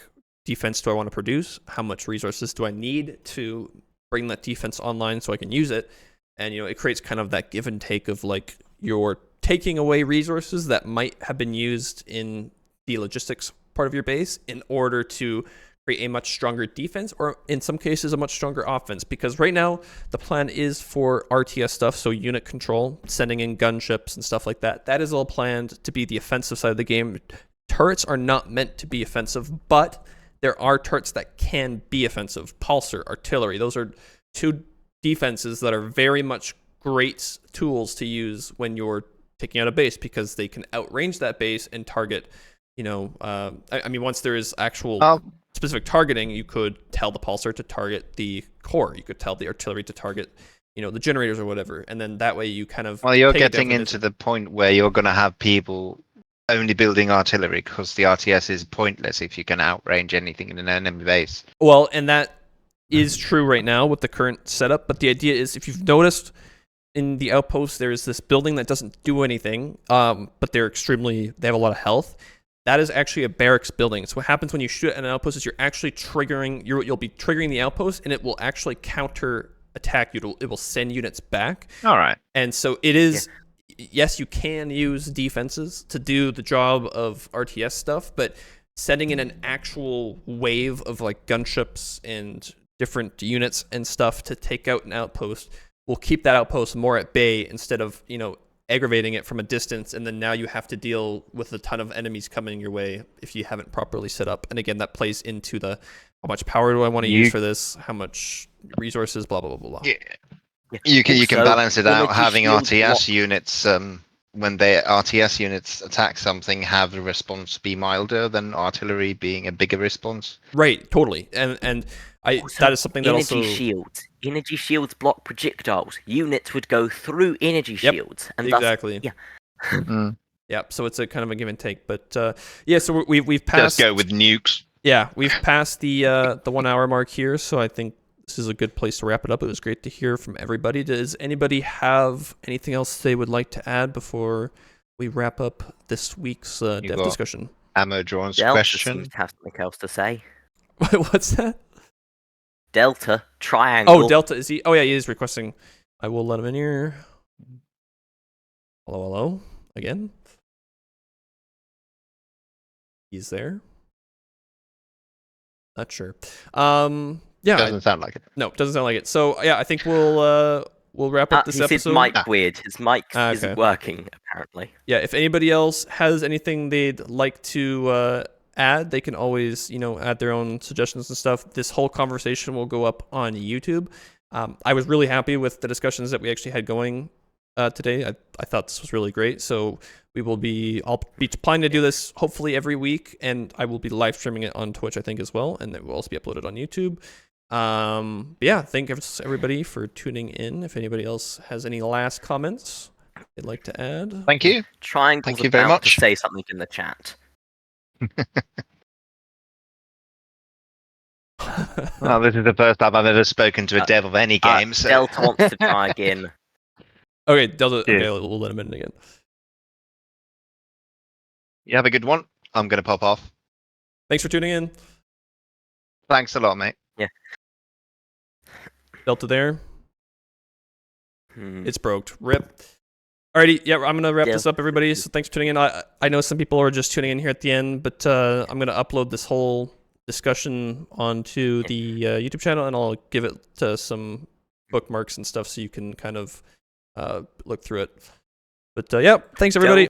defense do I want to produce? How much resources do I need to bring that defense online so I can use it? And, it creates kind of that give and take of like you're taking away resources that might have been used in the logistics part of your base in order to create a much stronger defense, or in some cases a much stronger offense. Because right now the plan is for RTS stuff, so unit control, sending in gunships and stuff like that. That is all planned to be the offensive side of the game. Turrets are not meant to be offensive, but there are turrets that can be offensive. Pulsar, artillery, those are two defenses that are very much great tools to use when you're taking out a base, because they can outrange that base and target, I mean, once there is actual specific targeting, you could tell the pulsar to target the core. You could tell the artillery to target, the generators or whatever. And then that way you kind of... Well, you're getting into the point where you're going to have people only building artillery because the RTS is pointless if you can outrange anything in an enemy base. Well, and that is true right now with the current setup, but the idea is, if you've noticed in the outpost, there's this building that doesn't do anything, but they have a lot of health. That is actually a barracks building. So what happens when you shoot at an outpost is you'll be triggering the outpost, and it will actually counter attack you. It will send units back. All right. And so it is, yes, you can use defenses to do the job of RTS stuff, but sending in an actual wave of like gunships and different units and stuff to take out an outpost will keep that outpost more at bay, instead of, aggravating it from a distance, and then now you have to deal with a ton of enemies coming your way if you haven't properly set up. And again, that plays into the how much power do I want to use for this, how much resources, blah blah blah blah. Yeah. You can balance it out, having RTS units when their RTS units attack something, have the response be milder than artillery being a bigger response. Right, totally. And that is something that energy shields block projectiles. Units would go through energy shields, and exactly. Yep. So it's a kind of a give and take, but so we've passed. Just go with nukes. Yeah, we've passed the 1 hour mark here, so I think this is a good place to wrap it up. It was great to hear from everybody. Does anybody have anything else they would like to add before we wrap up this week's dev discussion? Ammo Drawn's Delta question. Seems to have something else to say. What's that? Delta triangle. Oh, Delta, is he? Oh yeah, he is requesting. I will let him in here. Hello, again. He's there. Not sure. Yeah, doesn't sound like it. No, doesn't sound like it. So yeah, I think we'll wrap up this episode. His mic weird. His mic isn't working apparently. Yeah, if anybody else has anything they'd like to add, they can always add their own suggestions and stuff. This whole conversation will go up on YouTube. I was really happy with the discussions that we actually had going today. I thought this was really great. So I'll be planning to do this hopefully every week, and I will be live streaming it on Twitch, I think, as well, and it will also be uploaded on YouTube. But yeah, thanks everybody for tuning in. If anybody else has any last comments they'd like to add. Thank you. Thank you very much. To say something in the chat. Well, this is the first time I've ever spoken to a dev of any game. So Delta wants to try again. Okay, Delta. Okay, we'll let him in again. You have a good one. I'm gonna pop off. Thanks for tuning in. Thanks a lot, mate. Yeah. Delta there. It's broke. Rip. Alrighty, yeah, I'm gonna wrap this up, everybody. So thanks for tuning in. I know some people are just tuning in here at the end, but I'm gonna upload this whole discussion onto the YouTube channel, and I'll give it some bookmarks and stuff so you can kind of look through it. But yeah, thanks everybody.